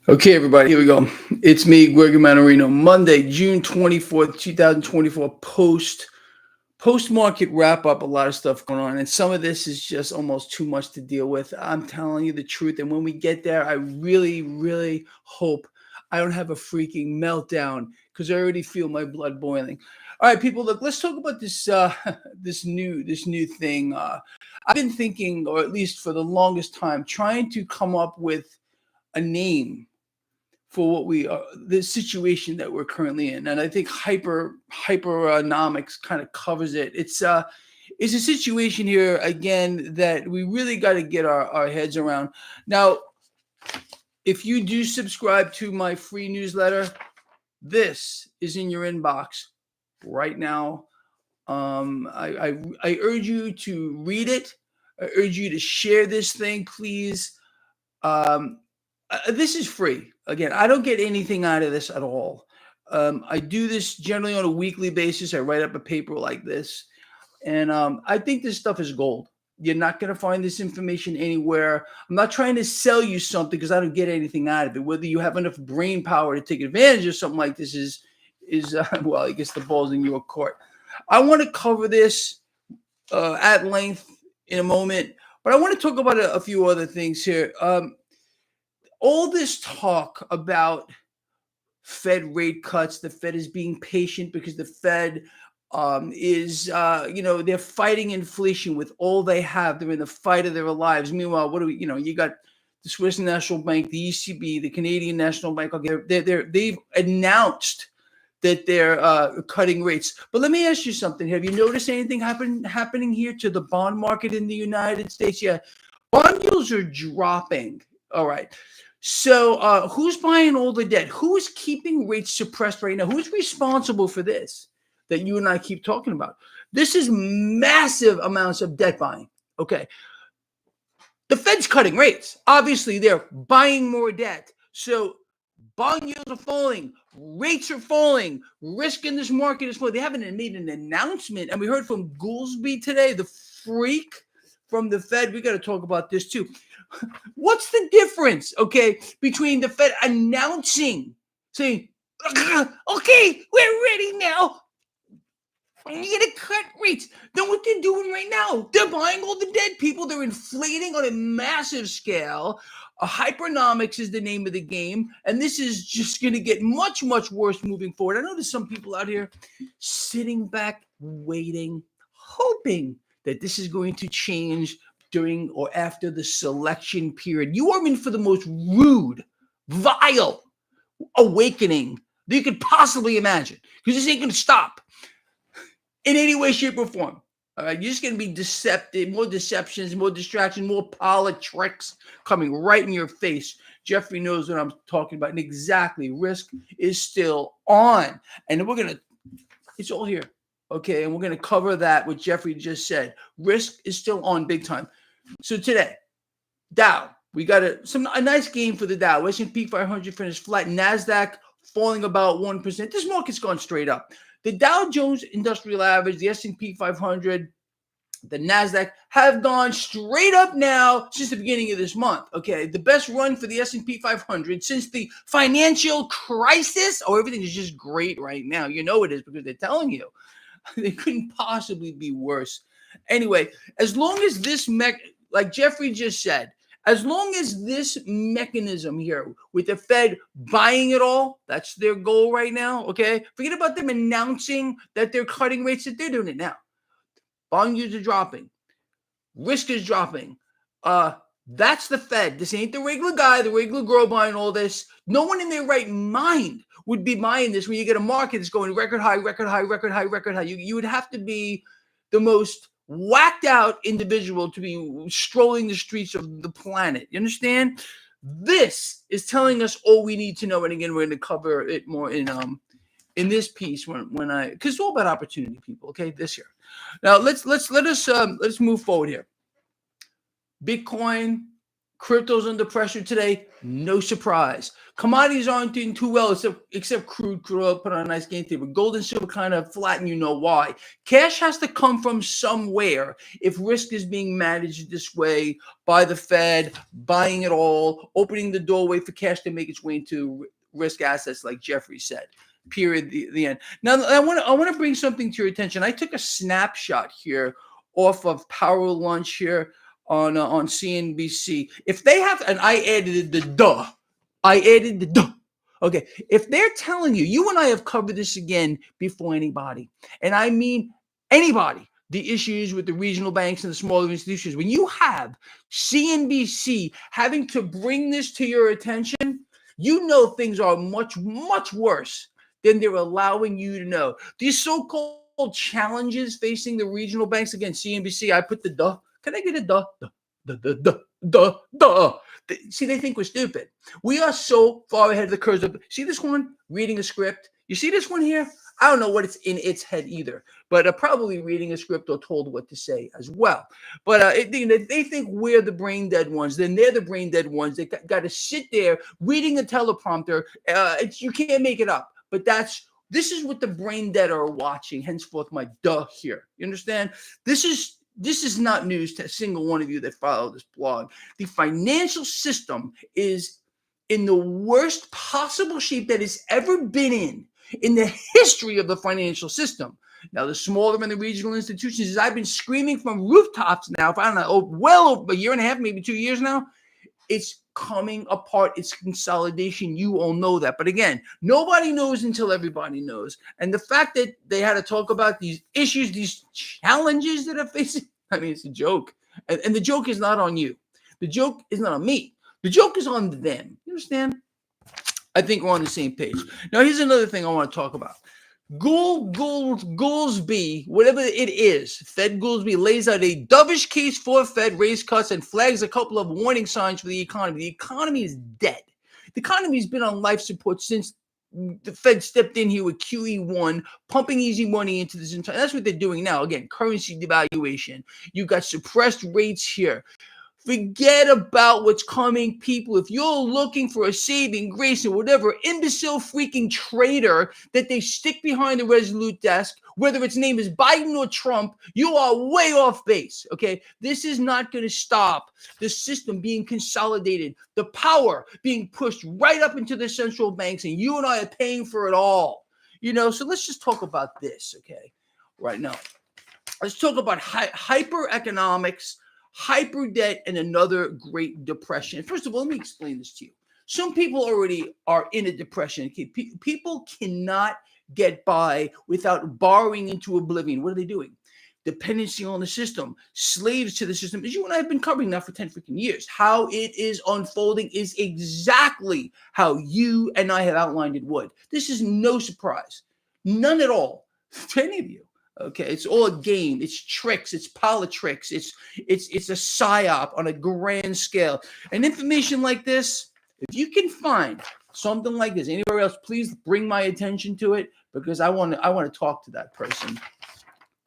Okay, everybody, here we go. It's me, Gregory Mannarino. Monday, June 24th, 2024, post market wrap up. A lot of stuff going on, and some of this is just almost too much to deal with. I'm telling you the truth. And when we get there, I really, really hope I don't have a freaking meltdown because I already feel my blood boiling. All right, people, look, let's talk about this this new thing. I've been thinking, or at least for the longest time, trying to come up with a name for what we are, the situation that we're currently in. And I think hypernomics kind of covers it. It's a situation here again that we really got to get our heads around. Now, if you do subscribe to my free newsletter, this is in your inbox right now. I urge you to read it. I urge you to share this thing, please. This is free. Again, I don't get anything out of this at all. I do this generally on a weekly basis. I write up a paper like this, and I think this stuff is gold. You're not going to find this information anywhere. I'm not trying to sell you something because I don't get anything out of it. Whether you have enough brain power to take advantage of something like this is well, I guess the ball's in your court. I want to cover this at length in a moment, but I want to talk about a few other things here. All this talk about Fed rate cuts, the Fed is being patient because the Fed they're fighting inflation with all they have. They're in the fight of their lives. Meanwhile, what do we, you got the Swiss National Bank, the ECB, the Canadian National Bank. Okay, they've announced that they're cutting rates. But let me ask you something. Have you noticed anything happening here to the bond market in the United States? Yeah, bond yields are dropping. All right. So who's buying all the debt? Who's keeping rates suppressed right now? Who's responsible for this that you and I keep talking about? This is massive amounts of debt buying. Okay. The Fed's cutting rates. Obviously, they're buying more debt. So bond yields are falling. Rates are falling. Risk in this market is falling. They haven't made an announcement. And we heard from Goolsbee today, the freak from the Fed. We got to talk about this too. What's the difference, okay, between the Fed announcing, saying, okay, we're ready now, we're going to cut rates. Then what they're doing right now, they're buying all the dead people. They're inflating on a massive scale. Hypernomics is the name of the game, and this is just going to get much, much worse moving forward. I know there's some people out here sitting back, waiting, hoping that this is going to change during or after the selection period. You are in for the most rude, vile awakening that you could possibly imagine, because this ain't going to stop in any way, shape, or form. All right, you're just going to be deceptive, more deceptions, more distractions, more politics coming right in your face. Jeffrey knows what I'm talking about, and exactly, risk is still on, and it's all here, okay, and we're going to cover that, what Jeffrey just said. Risk is still on big time. So today, Dow, we got a nice game for the Dow. S&P 500 finished flat. NASDAQ falling about 1%. This market's gone straight up. The Dow Jones Industrial Average, the S&P 500, the NASDAQ have gone straight up now since the beginning of this month. Okay, the best run for the S&P 500 since the financial crisis. Oh, everything is just great right now. You know it is because they're telling you. They couldn't possibly be worse. Anyway, as long as this like Jeffrey just said, as long as this mechanism here with the Fed buying it all, that's their goal right now, okay? Forget about them announcing that they're cutting rates, that they're doing it now. Bond yields are dropping. Risk is dropping. That's the Fed. This ain't the regular guy, the regular girl buying all this. No one in their right mind would be buying this when you get a market that's going record high, record high, record high, record high. You would have to be the most whacked out individual to be strolling the streets of the planet. You understand? This is telling us all we need to know. And again, we're going to cover it more in this piece because it's all about opportunity, people. Okay, this year. Now let's move forward here. Bitcoin Crypto's under pressure today. No surprise. Commodities aren't doing too well except crude. Crude oil put on a nice gain today. But gold and silver kind of flat, and you know why. Cash has to come from somewhere if risk is being managed this way by the Fed, buying it all, opening the doorway for cash to make its way into risk assets, like Jeffrey said. Period. The end. Now, I want to bring something to your attention. I took a snapshot here off of Power Lunch here on CNBC. If they have, and I added the duh. Okay, if they're telling you, you and I have covered this again before anybody, and I mean anybody, the issues with the regional banks and the smaller institutions. When you have CNBC having to bring this to your attention, you know things are much, much worse than they're allowing you to know. These so-called challenges facing the regional banks, again, CNBC, I put the duh. Can I get a duh? Duh. See, they think we're stupid. We are so far ahead of the curve. See this one? Reading a script. You see this one here? I don't know what it's in its head either, but probably reading a script or told what to say as well. But they think we're the brain dead ones. Then they're the brain dead ones. They got to sit there reading a teleprompter. You can't make it up. But this is what the brain dead are watching. Henceforth, my duh here. You understand? This is not news to a single one of you that follow this blog. The financial system is in the worst possible shape that it's ever been in the history of the financial system. Now, the smaller and the regional institutions, as I've been screaming from rooftops now for, I don't know, well over a year and a half, maybe 2 years now, it's coming apart. It's consolidation. You all know that. But again, nobody knows until everybody knows. And the fact that they had to talk about these issues, these challenges that are facing, I mean, it's a joke. And the joke is not on you. The joke is not on me. The joke is on them. You understand? I think we're on the same page. Now, here's another thing I want to talk about. Goolsbee, whatever it is, Fed Goolsbee lays out a dovish case for Fed raise cuts and flags a couple of warning signs for the economy. The economy is dead. The economy has been on life support since the Fed stepped in here with QE1, pumping easy money into this entire. That's what they're doing now. Again, currency devaluation. You got suppressed rates here. Forget about what's coming, people. If you're looking for a saving grace or whatever imbecile freaking traitor that they stick behind the Resolute desk, whether its name is Biden or Trump, you are way off base, okay? This is not going to stop the system being consolidated, the power being pushed right up into the central banks, and you and I are paying for it all. So let's just talk about this, okay, right now. Let's talk about hyper-economics, hyper-debt, and another Great Depression. First of all, let me explain this to you. Some people already are in a depression. Okay? People cannot get by without borrowing into oblivion. What are they doing? Dependency on the system, slaves to the system. As you and I have been covering now for 10 freaking years. How it is unfolding is exactly how you and I have outlined it would. This is no surprise. None at all to any of you. Okay, it's all a game. It's tricks. It's politricks. It's a psyop on a grand scale. And information like this, if you can find something like this anywhere else, please bring my attention to it, because I want to talk to that person.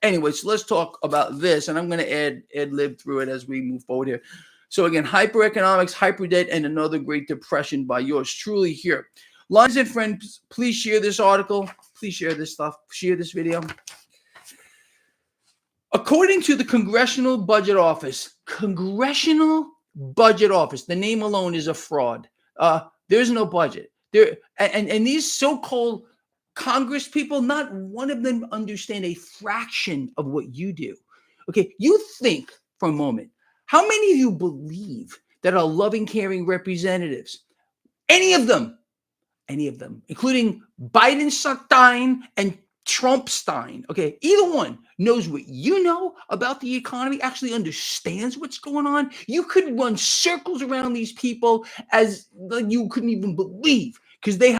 Anyway, so let's talk about this, and I'm going to ad-lib through it as we move forward here. So again, hyper-economics, hyper-debt, and another Great Depression by yours truly here. Lines and friends, please share this article. Please share this stuff. Share this video. According to the Congressional Budget Office, the name alone is a fraud. There's no budget. And these so-called Congress people, not one of them understand a fraction of what you do. Okay, you think for a moment, how many of you believe that are loving, caring representatives? Any of them, including Bidenstein and Trumpstein, okay, either one knows what you know about the economy, actually understands what's going on. You could run circles around these people as you couldn't even believe, because they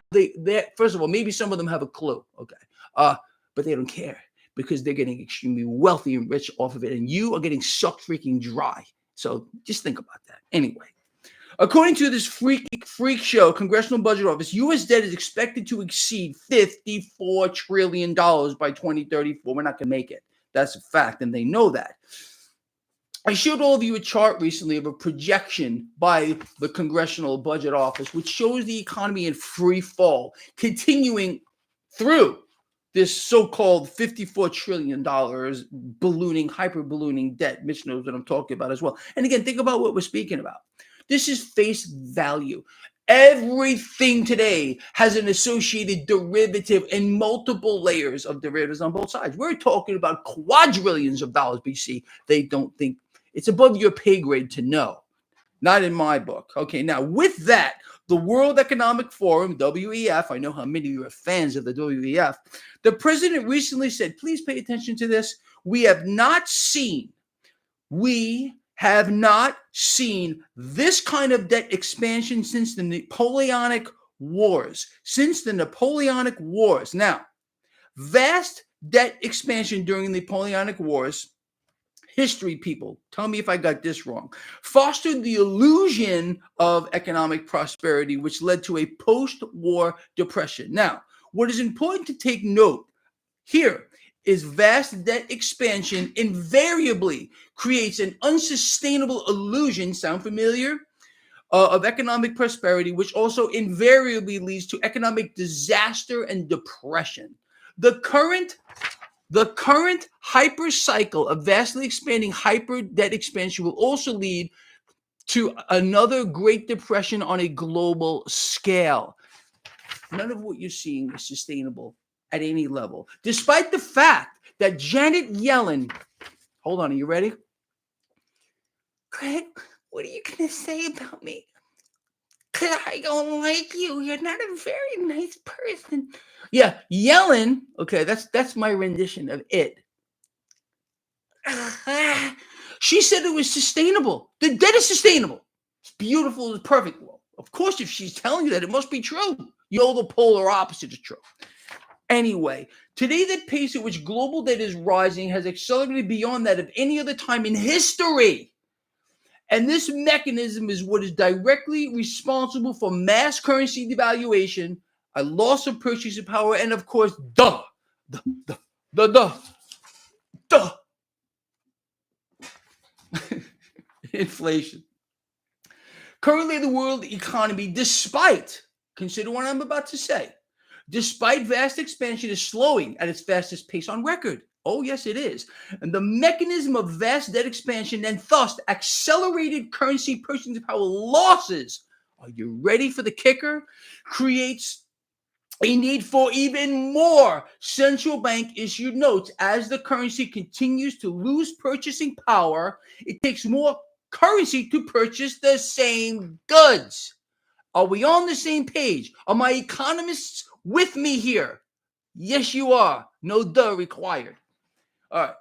first of all, maybe some of them have a clue, okay, but they don't care, because they're getting extremely wealthy and rich off of it, and you are getting sucked freaking dry. So just think about that. Anyway. According to this freak show, Congressional Budget Office, U.S. debt is expected to exceed $54 trillion by 2034. We're not going to make it. That's a fact, and they know that. I showed all of you a chart recently of a projection by the Congressional Budget Office, which shows the economy in free fall, continuing through this so-called $54 trillion ballooning, hyper-ballooning debt. Mitch knows what I'm talking about as well. And again, think about what we're speaking about. This is face value. Everything today has an associated derivative and multiple layers of derivatives on both sides. We're talking about quadrillions of dollars, BC. They don't think it's above your pay grade to know. Not in my book. Okay, now with that, the World Economic Forum, WEF, I know how many of you are fans of the WEF, the president recently said, please pay attention to this. We have not seen this kind of debt expansion since the Napoleonic Wars. Now, vast debt expansion during the Napoleonic Wars, history people, tell me if I got this wrong, fostered the illusion of economic prosperity, which led to a post-war depression. Now, what is important to take note here is vast debt expansion invariably creates an unsustainable illusion, sound familiar, of economic prosperity, which also invariably leads to economic disaster and depression. The current hyper cycle of vastly expanding hyper debt expansion will also lead to another Great Depression on a global scale. None of what you're seeing is sustainable at any level, despite the fact that Janet Yellen, hold on, are you ready? Greg, what are you going to say about me? Because I don't like you. You're not a very nice person. Yeah, Yellen, okay, that's my rendition of it. She said it was sustainable. The debt is sustainable. It's beautiful. It's perfect. Well, of course, if she's telling you that, it must be true. You know the polar opposite is true. Anyway, today the pace at which global debt is rising has accelerated beyond that of any other time in history. And this mechanism is what is directly responsible for mass currency devaluation, a loss of purchasing power, and of course, inflation. Currently, the world economy, consider what I'm about to say, despite vast expansion, is slowing at its fastest pace on record. Oh, yes, it is. And the mechanism of vast debt expansion and thus accelerated currency purchasing power losses, are you ready for the kicker? Creates a need for even more central bank issued notes. As the currency continues to lose purchasing power, it takes more currency to purchase the same goods. Are we on the same page? Are my economists with me here? Yes, you are. No duh required. All right.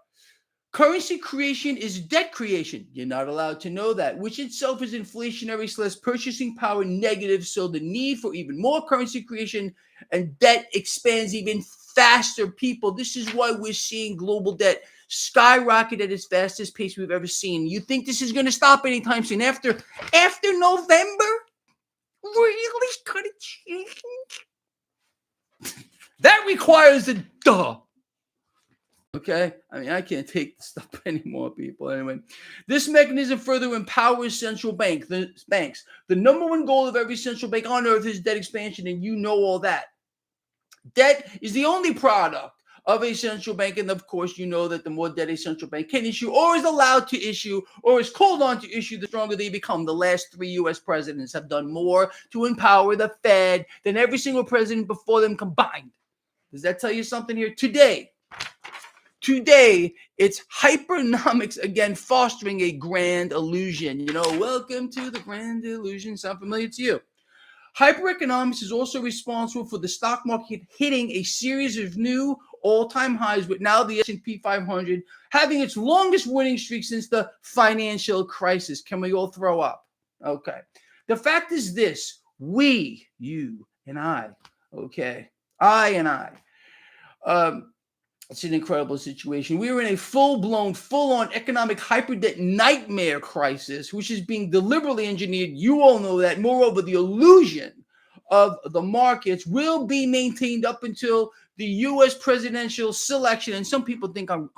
Currency creation is debt creation. You're not allowed to know that, which itself is inflationary / purchasing power negative. So the need for even more currency creation and debt expands even faster, people. This is why we're seeing global debt skyrocket at its fastest pace we've ever seen. You think this is going to stop anytime soon? After November? Really? Could it change? That requires a duh. Okay, I mean, I can't take this stuff anymore, people. Anyway, this mechanism further empowers central banks. The number one goal of every central bank on earth is debt expansion, and you know all that. Debt is the only product of a central bank, and of course, you know that the more debt a central bank can issue, or is allowed to issue, or is called on to issue, the stronger they become. The last 3 U.S. presidents have done more to empower the Fed than every single president before them combined. Does that tell you something here? Today, it's hypernomics again, fostering a grand illusion. You know, welcome to the grand illusion. Sound familiar to you? Hypereconomics is also responsible for the stock market hitting a series of new all-time highs, with now the S&P 500 having its longest winning streak since the financial crisis. Can we all throw up? Okay. The fact is this: we, you, and I, okay, I and I, it's an incredible situation. We are in a full-blown, full-on economic hyperdebt nightmare crisis, which is being deliberately engineered. You all know that. Moreover, the illusion of the markets will be maintained up until the U.S. presidential selection. And some people think I'm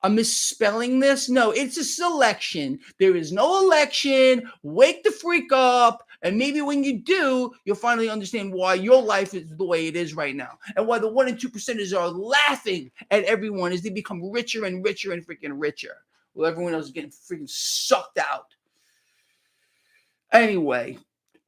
I'm misspelling this. No, it's a selection. There is no election. Wake the freak up. And maybe when you do, you'll finally understand why your life is the way it is right now. And why the 1% and 2%ers are laughing at everyone as they become richer and richer and freaking richer. Well, everyone else is getting freaking sucked out. Anyway,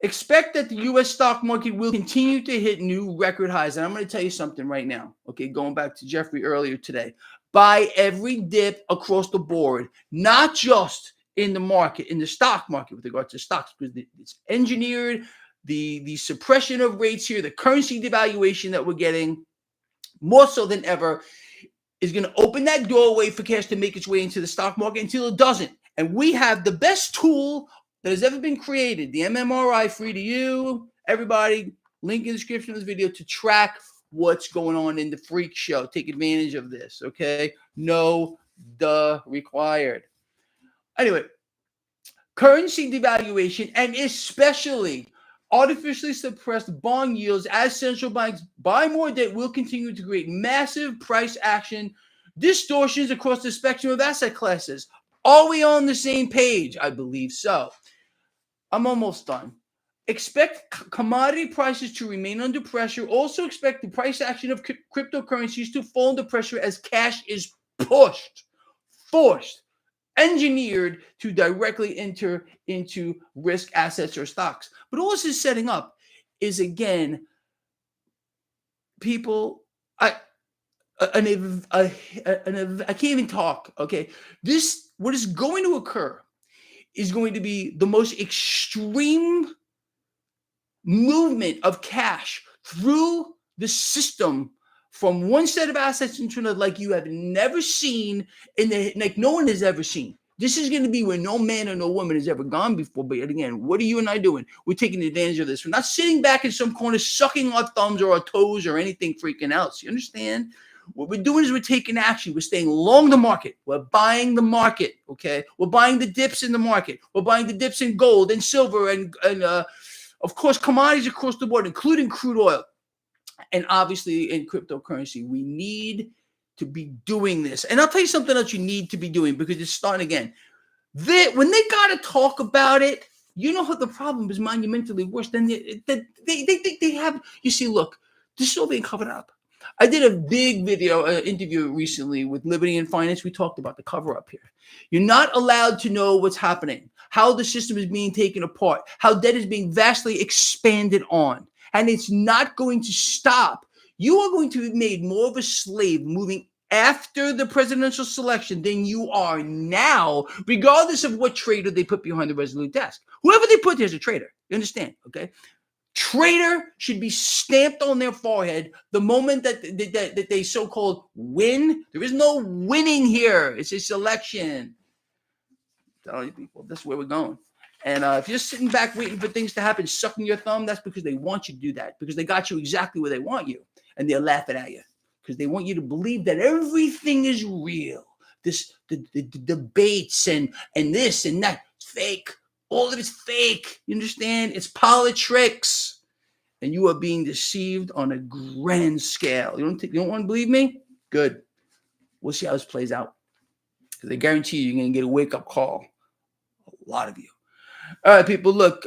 expect that the U.S. stock market will continue to hit new record highs. And I'm going to tell you something right now. Okay, going back to Jeffrey earlier today. Buy every dip across the board, not just in the market, in the stock market with regard to stocks, because it's engineered, the suppression of rates here, the currency devaluation that we're getting, more so than ever, is going to open that doorway for cash to make its way into the stock market until it doesn't. And we have the best tool that has ever been created, the MMRI, free to you, everybody, link in the description of this video to track what's going on in the freak show. Take advantage of this, okay? No duh required. Anyway, currency devaluation and especially artificially suppressed bond yields as central banks buy more debt will continue to create massive price action distortions across the spectrum of asset classes. Are we on the same page? I believe so. I'm almost done. Expect commodity prices to remain under pressure. Also expect the price action of cryptocurrencies to fall under pressure as cash is forced, engineered to directly enter into risk assets or stocks. But all this is setting up is, again, people, I can't even talk, okay? What is going to occur is going to be the most extreme movement of cash through the system from one set of assets into another, like you have never seen, like no one has ever seen. This is going to be where no man or no woman has ever gone before. But again, what are you and I doing? We're taking advantage of this. We're not sitting back in some corner sucking our thumbs or our toes or anything freaking else. You understand? What we're doing is we're taking action. We're staying long the market. We're buying the market, okay? We're buying the dips in the market. We're buying the dips in gold and silver and of course, commodities across the board, including crude oil. And obviously in cryptocurrency, we need to be doing this. And I'll tell you something else you need to be doing, because it's starting again. When they got to talk about it, you know how the problem is monumentally worse than they have. You see, look, this is all being covered up. I did a big video interview recently with Liberty and Finance. We talked about the cover up here. You're not allowed to know what's happening, how the system is being taken apart, how debt is being vastly expanded on. And it's not going to stop. You are going to be made more of a slave moving after the presidential selection than you are now, regardless of what trader they put behind the Resolute desk. Whoever they put there is a traitor. You understand? Okay. Traitor should be stamped on their forehead the moment that they so-called win. There is no winning here. It's a selection. I'm telling you people, this is where we're going. And if you're sitting back waiting for things to happen, sucking your thumb, that's because they want you to do that, because they got you exactly where they want you, and they're laughing at you because they want you to believe that everything is real. The debates and this and that, it's fake. All of it's fake. You understand? It's politics. And you are being deceived on a grand scale. You don't want to believe me? Good. We'll see how this plays out. Because I guarantee you're going to get a wake-up call. A lot of you. All right, people. Look,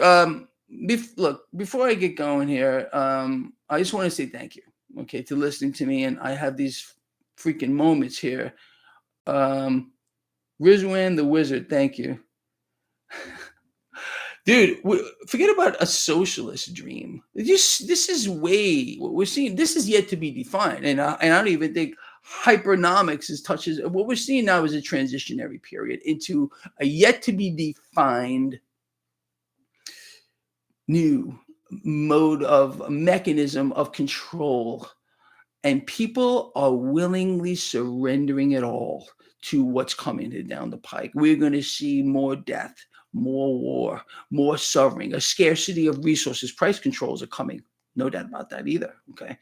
before I get going here, I just want to say thank you, okay, to listening to me. And I have these freaking moments here. Rizwan the Wizard, thank you. Dude, forget about a socialist dream. This is way what we're seeing. This is yet to be defined, and I don't even think hypernomics touches. What we're seeing now is a transitionary period into a yet to be defined new mode of mechanism of control, and people are willingly surrendering it all to what's coming down the pike. We're going to see more death, more war, more suffering, a scarcity of resources. Price controls are coming. No doubt about that either. Okay.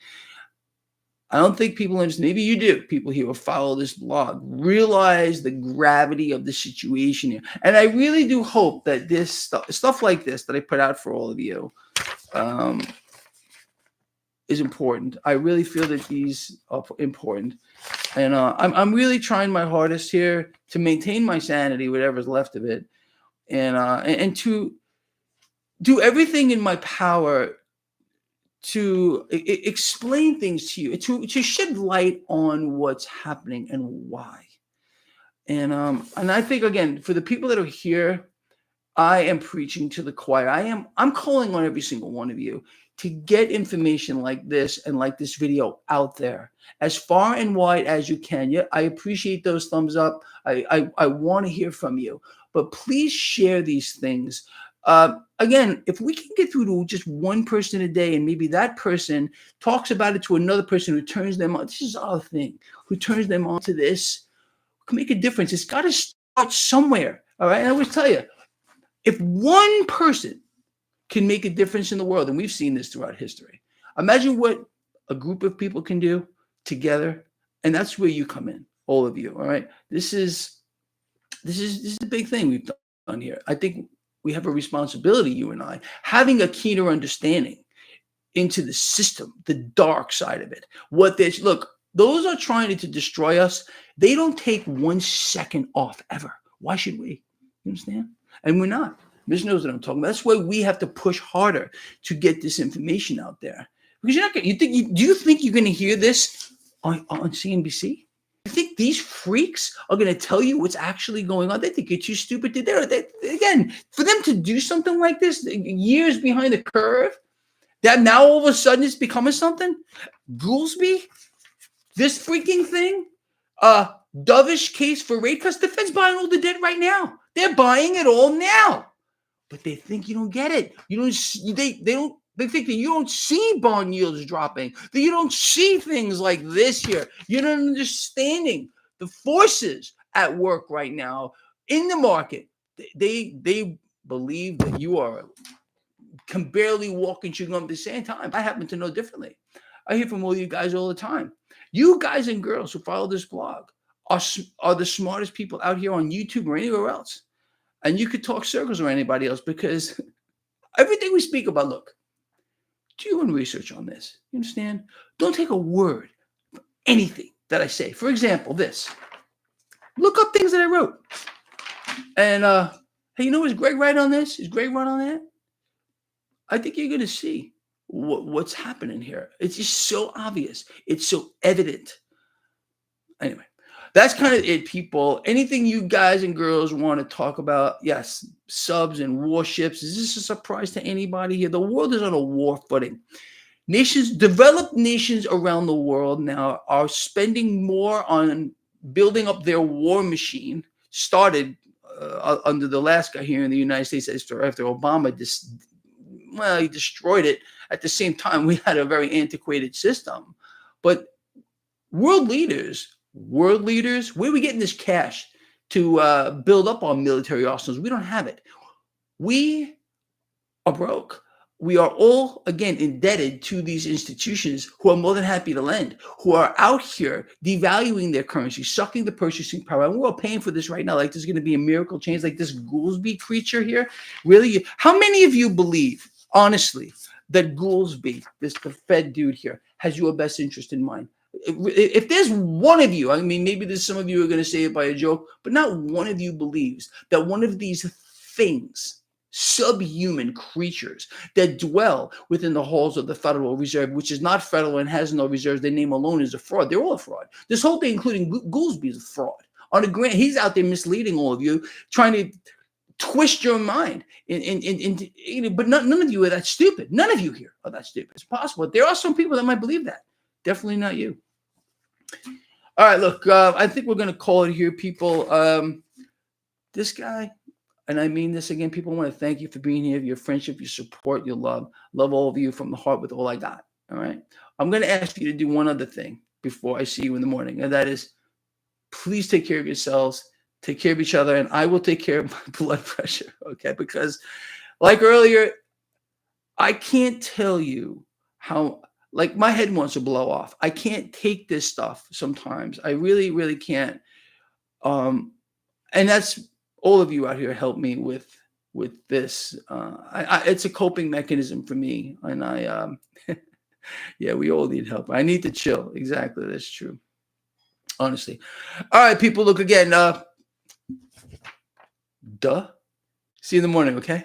I don't think people understand. Maybe you do. People here who follow this blog realize the gravity of the situation here. And I really do hope that this stuff like this that I put out for all of you, is important. I really feel that these are important. And I'm really trying my hardest here to maintain my sanity, whatever's left of it, and to do everything in my power to explain things to you, to shed light on what's happening and why. And I think, again, for the people that are here, I am preaching to the choir. I'm calling on every single one of you to get information like this and like this video out there as far and wide as you can. Yeah, I appreciate those thumbs up. I want to hear from you, but please share these things. Again, if we can get through to just one person a day, and maybe that person talks about it to another person who turns them on. This is our thing. Who turns them on to this can make a difference. It's got to start somewhere. All right. And I always tell you, if one person can make a difference in the world, and we've seen this throughout history, imagine what a group of people can do together. And that's where you come in, all of you. All right. This is a big thing we've done here. I think we have a responsibility, you and I, having a keener understanding into the system, the dark side of it. Look, those are trying to destroy us. They don't take 1 second off ever. Why should we? You understand? And we're not. Miss knows what I'm talking about. That's why we have to push harder to get this information out there. Because you're not going. Do you think you're going to hear this on CNBC? You think these freaks are going to tell you what's actually going on? They think you're too stupid to do it. Again, for them to do something like this, years behind the curve, that now all of a sudden it's becoming something. Goolsby, this freaking thing, dovish case for rate cuts. The Fed's buying all the debt right now. They're buying it all now, but they think you don't get it. You don't. They don't. They think that you don't see bond yields dropping. That you don't see things like this here. You're not understanding the forces at work right now in the market. They believe that you can barely walk and chew gum at the same time. I happen to know differently. I hear from all you guys all the time. You guys and girls who follow this blog are the smartest people out here on YouTube or anywhere else. And you could talk circles or anybody else, because everything we speak about, look, do your own research on this. You understand? Don't take a word for anything that I say. For example, this. Look up things that I wrote. And, hey, you know, is Greg right on this? Is Greg right on that? I think you're going to see what's happening here. It's just so obvious. It's so evident. Anyway, that's kind of it, people. Anything you guys and girls want to talk about? Yes, subs and warships. Is this a surprise to anybody here? The world is on a war footing. Developed nations around the world now are spending more on building up their war machine. Started under the last guy here in the United States after Obama he destroyed it. At the same time, we had a very antiquated system. But world leaders, where are we getting this cash to build up our military arsenals? We don't have it. We are broke. We are all, again, indebted to these institutions who are more than happy to lend, who are out here devaluing their currency, sucking the purchasing power. And we're all paying for this right now. Like there's going to be a miracle change, like this Goolsby creature here. Really? How many of you believe, honestly, that Goolsby, the Fed dude here, has your best interest in mind? If there's one of you, I mean, maybe there's some of you who are going to say it by a joke, but not one of you believes that one of these things, subhuman creatures that dwell within the halls of the Federal Reserve, which is not federal and has no reserves, their name alone is a fraud. They're all a fraud. This whole thing, including Goolsby, is a fraud. On a grant, he's out there misleading all of you, trying to twist your mind. But none of you are that stupid. None of you here are that stupid. It's possible. There are some people that might believe that. Definitely not you. All right, look, I think we're going to call it here, people. This guy, and I mean this again, people, want to thank you for being here, your friendship, your support, your love. Love all of you from the heart with all I got. All right. I'm going to ask you to do one other thing before I see you in the morning, and that is, please take care of yourselves, take care of each other, and I will take care of my blood pressure. Okay. Because like earlier, I can't tell you how, like, my head wants to blow off. I can't take this stuff sometimes. I really, really can't. And that's all of you out here help me with this. It's a coping mechanism for me. And Yeah, we all need help. I need to chill. Exactly. That's true. Honestly. All right, people. Look again. Duh. See you in the morning, okay?